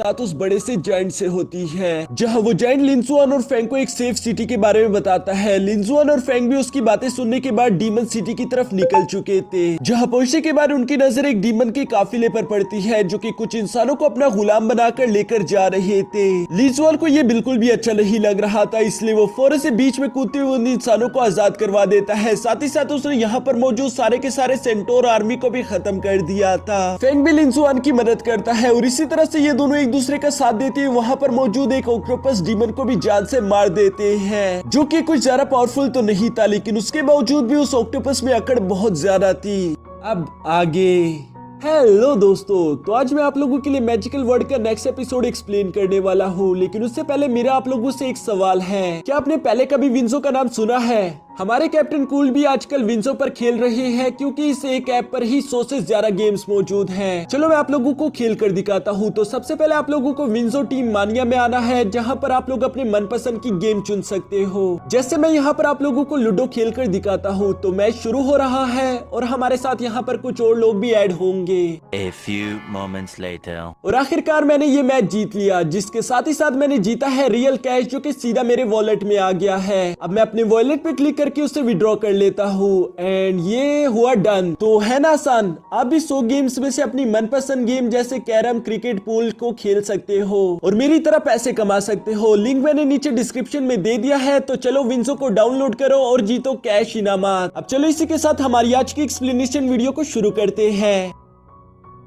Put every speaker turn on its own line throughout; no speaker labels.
मुलाकात उस बड़े से जायंट से होती है, जहां वो जायंट लिंजुआन और फेंग को एक सेफ सिटी के बारे में बताता है। लिंजुआन और फेंग भी उसकी बातें सुनने के बाद डीमन सिटी की तरफ निकल चुके थे, जहां पहुंचने के बाद उनकी नजर एक डीमन के काफिले पर पड़ती है, जो कि कुछ इंसानों को अपना गुलाम बनाकर लेकर जा रहे थे। लिंजुआन को ये बिल्कुल भी अच्छा नहीं लग रहा था, इसलिए वो फौरन से बीच में कूदते हुए उन इंसानों को आजाद करवा देता है। साथ ही साथ उसने यहाँ पर मौजूद सारे के सारे सेंटोर आर्मी को भी खत्म कर दिया था। फेंग भी लिंजुआन की मदद करता है और इसी तरह से ये दोनों एक दूसरे का साथ देते हुए वहाँ पर मौजूद एक ऑक्टोपस डीमन को भी जान से मार देते हैं, जो कि कुछ ज्यादा पावरफुल तो नहीं था, लेकिन उसके बावजूद भी उस ऑक्टोपस में अकड़ बहुत ज्यादा थी। अब आगे। हेलो दोस्तों, तो आज मैं आप लोगों के लिए मैजिकल वर्ल्ड का नेक्स्ट एपिसोड एक्सप्लेन करने वाला हूँ, लेकिन उससे पहले मेरा आप लोगों से एक सवाल है, क्या आपने पहले कभी विंजो का नाम सुना है? हमारे कैप्टन कूल भी आजकल विंजो पर खेल रहे हैं, क्योंकि इस एक ऐप पर ही 100 से ज्यादा गेम्स मौजूद हैं। चलो मैं आप लोगों को खेल कर दिखाता हूँ। तो सबसे पहले आप लोगों को विंजो टीम मानिया में आना है, जहाँ पर आप लोग अपने मनपसंद की गेम चुन सकते हो। जैसे मैं यहाँ पर आप लोगों को लूडो खेल कर दिखाता हूँ। तो मैच शुरू हो रहा है और हमारे साथ यहाँ पर कुछ और लोग भी ऐड होंगे।
A few moments later.
और आखिरकार मैंने ये मैच जीत लिया, जिसके साथ ही साथ मैंने जीता है रियल कैश, जो कि सीधा मेरे वॉलेट में आ गया है। अब मैं अपने वॉलेट पे क्लिक करके उसे विड्रॉ कर लेता हूँ एंड ये हुआ डन। तो है ना आसान, आप भी 100 गेम्स में से अपनी मनपसंद गेम जैसे कैरम, क्रिकेट, पूल को खेल सकते हो और मेरी तरह पैसे कमा सकते हो। लिंक मैंने नीचे डिस्क्रिप्शन में दे दिया है। तो चलो विंजो को डाउनलोड करो और जीतो कैश इनामात। अब चलो इसी के साथ हमारी आज की एक्सप्लेनेशन वीडियो को शुरू करते हैं।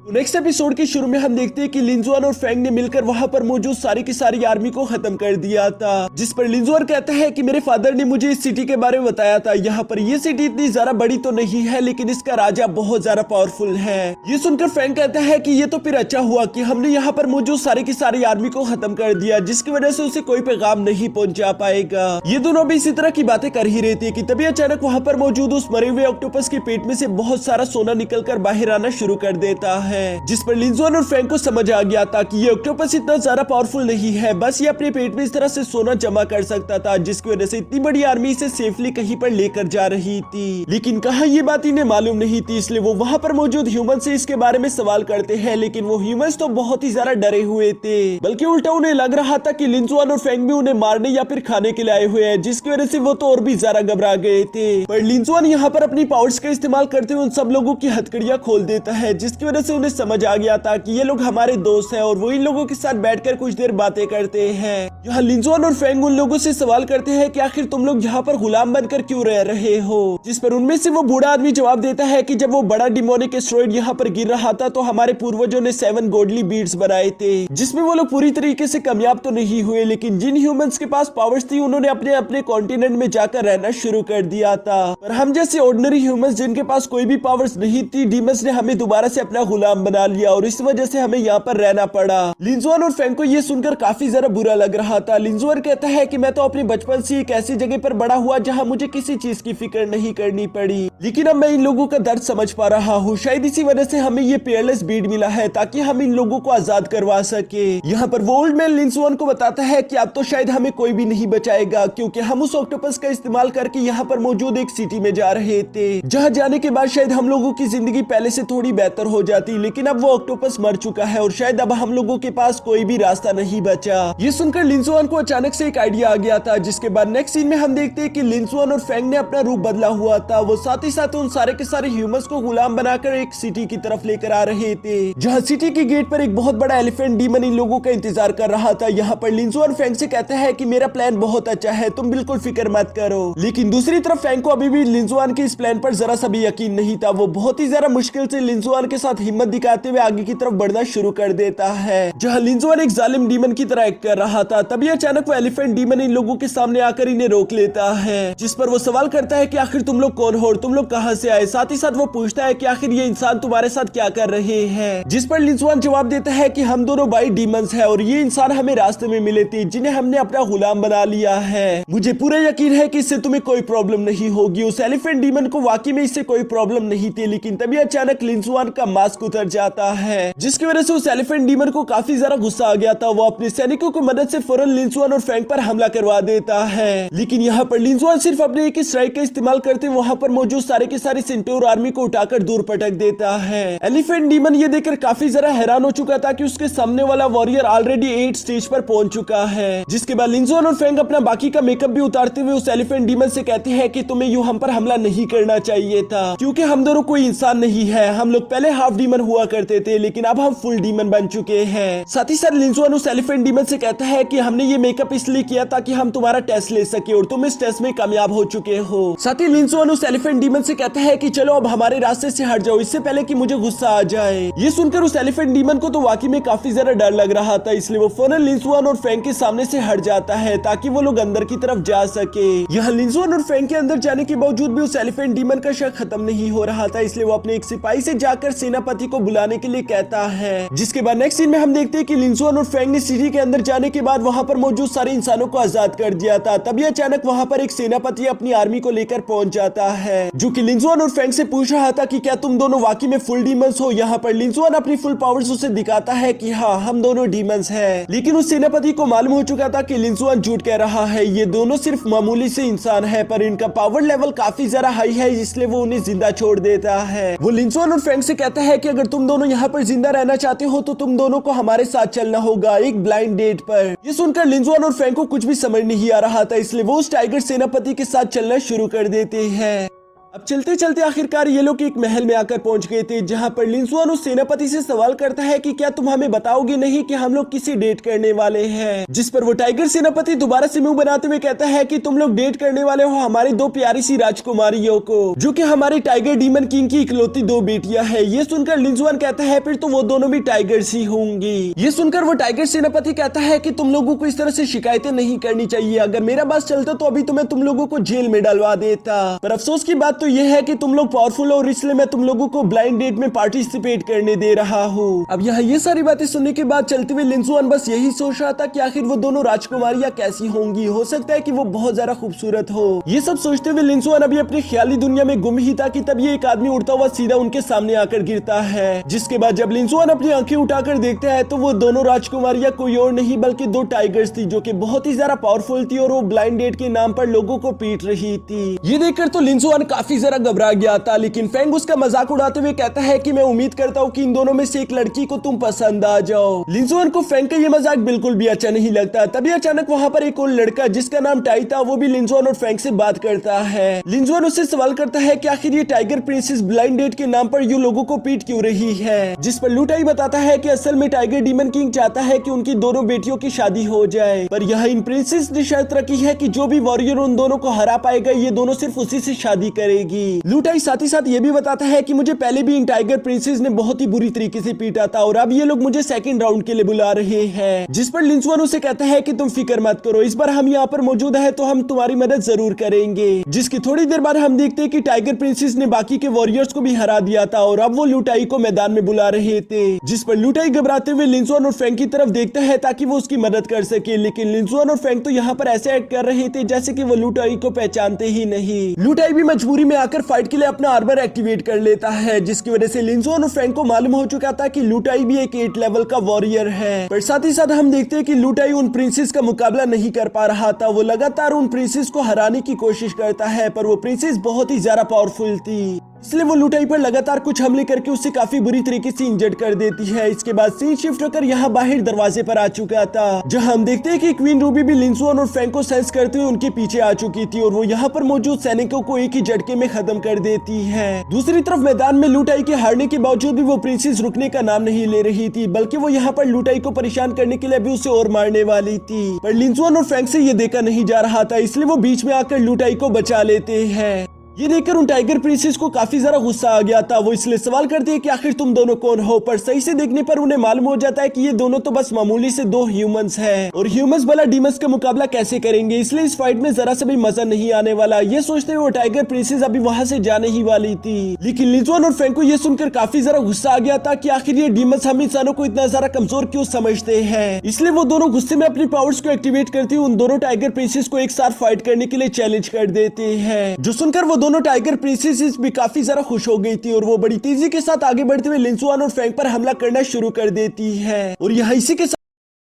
तो नेक्स्ट एपिसोड के शुरू में हम देखते हैं कि लिंजुआन और फेंग ने मिलकर वहां पर मौजूद सारी की सारी आर्मी को खत्म कर दिया था, जिस पर लिंजुआन कहता है कि मेरे फादर ने मुझे इस सिटी के बारे में बताया था। यहाँ पर ये सिटी इतनी ज्यादा बड़ी तो नहीं है, लेकिन इसका राजा बहुत ज्यादा पावरफुल है। ये सुनकर फेंग कहता है कि ये तो फिर अच्छा हुआ कि हमने यहाँ पर मौजूद सारी की सारी आर्मी को खत्म कर दिया, जिसकी वजह से उसे कोई पैगाम नहीं पहुंचा पाएगा। ये दोनों भी इसी तरह की बातें कर ही रहे थे कि तभी अचानक वहाँ पर मौजूद उस मरे हुए ऑक्टोपस के पेट में से बहुत सारा सोना निकलकर बाहर आना शुरू कर देता है, जिस पर लिंजुआन और फेंग को समझ आ गया था कि ये ऑक्टोपस इतना ज्यादा पावरफुल नहीं है, बस ये अपने पेट में इस तरह से सोना जमा कर सकता था, जिसकी वजह से इतनी बड़ी आर्मी इसे सेफली कहीं पर लेकर जा रही थी। लेकिन कहाँ ये बात इन्हें मालूम नहीं थी, इसलिए वो वहाँ पर मौजूद ह्यूमन से इसके बारे में सवाल करते हैं। लेकिन वो ह्यूमंस तो बहुत ही ज्यादा डरे हुए थे, बल्कि उल्टा उन्हें लग रहा था कि लिंजुआन और फेंग भी उन्हें मारने या फिर खाने के लिए आए हुए हैं, जिसकी वजह से वो तो और भी ज्यादा घबरा गए थे। पर लिंजुआन यहाँ पर अपनी पावर्स का इस्तेमाल करते हुए उन सब लोगों की हथकड़ियां खोल देता है, जिसकी वजह से उन्हें समझ आ गया था कि ये लोग हमारे दोस्त हैं और वो इन लोगों के साथ बैठकर कुछ देर बातें करते हैं। यहाँ लिंजुआन और फेंग उन लोगों से सवाल करते हैं कि आखिर तुम लोग यहाँ पर गुलाम बनकर क्यों रह रहे हो, जिस पर उनमें से वो बूढ़ा आदमी जवाब देता है कि जब वो बड़ा डिमोनिक एस्टेरॉयड यहाँ पर गिर रहा था तो हमारे पूर्वजों ने 7 गॉडली बीड्स बनाए थे, जिसमें वो लोग पूरी तरीके से कामयाब तो नहीं हुए, लेकिन जिन ह्यूमंस के पास पावर्स थी उन्होंने अपने अपने कॉन्टिनेंट में जाकर रहना शुरू कर दिया था। पर हम जैसे ऑर्डिनरी ह्यूमंस जिनके पास कोई भी पावर्स नहीं थी, डीमंस ने हमें दोबारा से अपना गुलाम बना लिया और इस वजह से हमें यहाँ पर रहना पड़ा। लिंजुआन और फेंग को ये सुनकर काफी ज्यादा बुरा लग रहा था। लिंजुआन कहता है कि मैं तो अपने बचपन से एक ऐसी जगह पर बड़ा हुआ जहाँ मुझे किसी चीज की फिक्र नहीं करनी पड़ी, लेकिन अब मैं इन लोगों का दर्द समझ पा रहा हूँ। शायद इसी वजह से हमें ये पेयरलेस बीड मिला है, ताकि हम इन लोगों को आजाद करवा सके। यहाँ पर वो ओल्ड मैन लिंजुआन को बताता है कि अब तो शायद हमें कोई भी नहीं बचाएगा, क्योंकि हम उस ऑक्टोपस का इस्तेमाल करके यहाँ पर मौजूद एक सिटी में जा रहे थे, जहाँ जाने के बाद शायद हम लोगों की जिंदगी पहले से थोड़ी बेहतर हो जाती, लेकिन अब वो ऑक्टोपस मर चुका है और शायद अब हम लोगों के पास कोई भी रास्ता नहीं बचा। ये सुनकर लिंजुआन को अचानक से एक आइडिया आ गया था, जिसके बाद नेक्स्ट सीन में हम देखते हैं कि लिंजुआन और फेंग ने अपना रूप बदला हुआ था। वो साथ ही साथ उन सारे के सारे ह्यूमंस को गुलाम बनाकर एक सिटी की तरफ लेकर आ रहे थे, जहाँ सिटी के गेट पर एक बहुत बड़ा एलिफेंट डीमन इन लोगों का इंतजार कर रहा था। यहाँ पर लिंजुआन फेंग से कहता है कि मेरा प्लान बहुत अच्छा है, तुम बिल्कुल फिक्र मत करो। लेकिन दूसरी तरफ फेंग को अभी भी लिंजुआन के इस प्लान पर जरा सा भी यकीन नहीं था। वो बहुत ही ज्यादा मुश्किल से लिंजुआन के साथ हिम्मत दिखाते हुए आगे की तरफ बढ़ना शुरू कर देता है, जहाँ लिंजुआन एक जालिम डीमन की तरह एक्ट कर रहा था। तभी अचानक वो एलिफेंट डीमन इन लोगों के सामने आकर इन्हें रोक लेता है, जिस पर वो सवाल करता है कि आखिर तुम लोग कौन हो और तुम लोग कहां से आए। साथ ही साथ वो पूछता है कि आखिर ये इंसान तुम्हारे साथ क्या कर रहे हैं, जिस पर लिंजुआन जवाब देता है कि हम दोनों भाई डीमंस हैं और ये इंसान हमें रास्ते में मिले थे, जिन्हें हमने अपना गुलाम बना लिया है। मुझे पूरा यकीन है कि इससे तुम्हें कोई प्रॉब्लम नहीं होगी। उस एलिफेंट डीमन को वाकई में इससे कोई प्रॉब्लम नहीं थी, लेकिन तभी अचानक लिंजुआन का मास्क उतर जाता है, जिसकी वजह से उस एलिफेंट डीमन को काफी ज्यादा गुस्सा आ गया था। वो अपने सैनिकों की मदद से फौरन लिंजुआन और फैंग पर हमला करवा देता है, लेकिन यहाँ पर लिंजुआन सिर्फ अपने एक स्ट्राइक का इस्तेमाल करते वहाँ पर मौजूद सारे के सारे सेंटोर आर्मी को उठाकर दूर पटक देता है। एलिफेंट डीमन ये देखकर काफी ज्यादा हैरान हो चुका था कि उसके सामने वाला वॉरियर ऑलरेडी 8 स्टेज पर पहुंच चुका है। जिसके बाद लिंजुआन और फैंग अपना बाकी का मेकअप भी उतारते हुए उस एलिफेंट डीमन से कहते हैं कि तुम्हें यूं हम पर हमला नहीं करना चाहिए था, क्योंकि हम दोनों कोई इंसान नहीं है। हम लोग पहले हाफ डीमन हुआ करते थे, लेकिन अब हम फुल डीमन बन चुके हैं। साथ ही साथ लिंजुआन उस एलिफेंट डीमन से कहता है कि हमने ये मेकअप इसलिए किया ताकि हम तुम्हारा टेस्ट ले सके और तुम इस टेस्ट में कामयाब हो चुके हो। साथ ही लिंजुआन उस एलिफेंट डीमन से कहता है कि चलो अब हमारे रास्ते से हट जाओ, इससे पहले कि मुझे गुस्सा आ जाए। ये सुनकर उस एलिफेंट डीमन को तो वाकई में काफी ज्यादा डर लग रहा था, इसलिए वो फौरन लिंजुआन और फैंग के सामने से हट जाता है ताकि वो लोग अंदर की तरफ जा सके। यहाँ लिंजुआन और फैंग के अंदर जाने के बावजूद भी उस एलिफेंट डीमन का शक खत्म नहीं हो रहा था, इसलिए वो अपने एक सिपाही से जाकर सेनापति को बुलाने के लिए कहता है। जिसके बाद नेक्स्ट सीन में हम देखते हैं कि लिंजुआन और फैंग ने सिटी के अंदर जाने के बाद वहां पर मौजूद सारे इंसानों को आजाद कर दिया था। तभी अचानक वहां पर एक सेनापति अपनी आर्मी को लेकर पहुंच जाता है, जो कि लिंजुआन और फैंग से पूछ रहा था कि क्या तुम दोनों वाकई में फुल डीमंस हो। यहाँ पर लिंजुआन अपनी फुल पावर्स उसे दिखाता है कि हाँ, हम दोनों डीमंस हैं। लेकिन उस सेनापति को मालूम हो चुका था कि लिंजुआन झूठ कह रहा है, ये दोनों सिर्फ मामूली से इंसान है, पर इनका पावर लेवल काफी ज्यादा हाई है, इसलिए वो उन्हें जिंदा छोड़ देता है। वो लिंजुआन और फैंग से कहता है कि अगर तुम दोनों यहाँ पर जिंदा रहना चाहते हो तो तुम दोनों को हमारे साथ चलना होगा एक ब्लाइंड डेट पर। ये सुनकर लिंजुआन और फैंग को कुछ भी समझ नहीं आ रहा था, इसलिए वो उस टाइगर सेनापति के साथ चलना शुरू कर देते हैं। अब चलते चलते आखिरकार ये लोग एक महल में आकर पहुंच गए थे, जहां पर लिंजुआन उस सेनापति से सवाल करता है कि क्या तुम हमें बताओगे नहीं कि हम लोग किसी डेट करने वाले हैं। जिस पर वो टाइगर सेनापति दोबारा से मुंह बनाते हुए कहता है कि तुम लोग डेट करने वाले हो हमारी 2 प्यारी सी राजकुमारियों को, जो कि हमारे टाइगर डीमन किंग की इकलौती 2 बेटियां है। ये सुनकर लिंजुआन कहता है फिर तो वो दोनों भी टाइगर्स ही होंगी। ये सुनकर वो टाइगर सेनापति कहता है कि तुम लोगों को इस तरह से शिकायतें नहीं करनी चाहिए, अगर मेरा बात चलता तो अभी तुम्हें तुम लोगों को जेल में डलवा देता। पर अफसोस की बात तो यह है कि तुम लोग पावरफुल हो और इसलिए मैं तुम लोगों को ब्लाइंड डेट में पार्टिसिपेट करने दे रहा हूँ। अब यहाँ ये सारी बातें सुनने के बाद चलते हुए लिंजुआन बस यही सोच रहा था कि आखिर वो दोनों राजकुमारियां कैसी होंगी, हो सकता है कि वो बहुत ज्यादा खूबसूरत हो। ये सब सोचते हुए लिंजुआन अभी अपनी ख्याली दुनिया में गुम ही था कि तब ये एक आदमी उड़ता हुआ सीधा उनके सामने आकर गिरता है। जिसके बाद जब लिंजुआन अपनी आंखें उठाकर देखता है तो वो दोनों राजकुमारियां कोई और नहीं बल्कि 2 टाइगर्स थी, जो कि बहुत ही ज्यादा पावरफुल थी और वो ब्लाइंड डेट के नाम पर लोगों को पीट रही थी। ये देखकर तो लिंजुआन काफी ज्यादा घबरा गया था, लेकिन फैंग उसका मजाक उड़ाते हुए कहता है कि मैं उम्मीद करता हूँ कि इन दोनों में से एक लड़की को तुम पसंद आ जाओ। लिंजुआन को फैंग का ये मजाक बिल्कुल भी अच्छा नहीं लगता। तभी अचानक वहाँ पर एक और लड़का जिसका नाम टाई था, वो भी लिंजुआन और फैंग से बात करता है। लिंजुआन उससे सवाल करता है कि आखिर ये टाइगर प्रिंसेस ब्लाइंड डेट के नाम पर यू लोगों को पीट क्यों रही है। जिस पर लुटाई बताता है कि असल में टाइगर डीमन किंग चाहता है कि उनकी दोनों बेटियों की शादी हो जाए, पर यहाँ इन प्रिंसेस ने शर्त रखी है कि जो भी वॉरियर उन दोनों को हरा पाएगा ये दोनों सिर्फ उसी से शादी करेगी। लुटाई साथ ही साथ ये भी बताता है कि मुझे पहले भी इन टाइगर प्रिंसेस ने बहुत ही बुरी तरीके से पीटा था और अब ये लोग मुझे सेकंड राउंड के लिए बुला रहे हैं। जिस पर लिंजुआन उसे कहता है कि तुम फिक्र मत करो, इस बार हम यहाँ पर मौजूद है तो हम तुम्हारी मदद जरूर करेंगे। जिसकी थोड़ी देर बाद हम देखते हैं कि टाइगर प्रिंसेस ने बाकी के वॉरियर्स को भी हरा दिया था और अब वो लुटाई को मैदान में बुला रहे थे। जिस पर लुटाई घबराते हुए लिंजुआन और फैंग की तरफ देखता है ताकि वो उसकी मदद कर सके, लेकिन लिंजुआन और फैंग तो यहाँ पर ऐसे एक्ट कर रहे थे जैसे कि वो लुटाई को पहचानते ही नहीं। लुटाई भी मजबूरी में आकर फाइट के लिए अपना आर्मर एक्टिवेट कर लेता है, जिसकी वजह से लिंजुआन और फैंग को मालूम हो चुका था कि लुटाई भी एक 8 लेवल का वॉरियर है। पर साथ ही साथ हम देखते हैं कि लुटाई उन प्रिंसेस का मुकाबला नहीं कर पा रहा था। वो लगातार उन प्रिंसेस को हराने की कोशिश करता है, पर वो प्रिंसेस बहुत ही ज्यादा पावरफुल थी, इसलिए वो लुटाई पर लगातार कुछ हमले करके उससे काफी बुरी तरीके से इंजर्ड कर देती है। इसके बाद सीन शिफ्ट होकर यहाँ बाहर दरवाजे पर आ चुका था, जहाँ हम देखते हैं कि क्वीन रूबी भी लिंजुआन और फैंग को सेंस करते हुए उनके पीछे आ चुकी थी और वो यहाँ पर मौजूद सैनिकों को एक ही झटके में खत्म कर देती है। दूसरी तरफ मैदान में लुटाई के हारने के बावजूद भी वो प्रिंसेस रुकने का नाम नहीं ले रही थी, बल्कि वो यहाँ पर लुटाई को परेशान करने के लिए भी उसे और मारने वाली थी। पर लिंजुआन और फैंग से ये देखा नहीं जा रहा था, इसलिए वो बीच में आकर लुटाई को बचा लेते हैं। ये देखकर उन टाइगर प्रिंसेस को काफी ज्यादा गुस्सा आ गया था। वो इसलिए सवाल करती है कि आखिर तुम दोनों कौन हो, पर सही से देखने पर उन्हें मालूम हो जाता है कि ये दोनों तो बस मामूली से 2 ह्यूमंस हैं और ह्यूमंस भला डीमंस का मुकाबला कैसे करेंगे, इसलिए इस फाइट में जरा सा भी मजा नहीं आने वाला। ये सोचते हुए वो टाइगर प्रिंसेस अभी वहां से जाने ही वाली थी, लेकिन लिंजुआन और फैंग को ये सुनकर काफी ज्यादा गुस्सा आ गया था कि आखिर ये डीमंस हम इंसानों को इतना ज्यादा कमजोर क्यों समझते हैं। इसलिए वो दोनों गुस्से में अपनी पावर्स को एक्टिवेट करती हुए उन दोनों टाइगर प्रिंसेस को एक साथ फाइट करने के लिए चैलेंज कर देते हैं, जो सुनकर वो दोनों टाइगर प्रिंसेसेस भी काफी ज्यादा खुश हो गई थी और वो बड़ी तेजी के साथ आगे बढ़ते हुए लिंसुआन और फैंग पर हमला करना शुरू कर देती है और यहाँ इसी के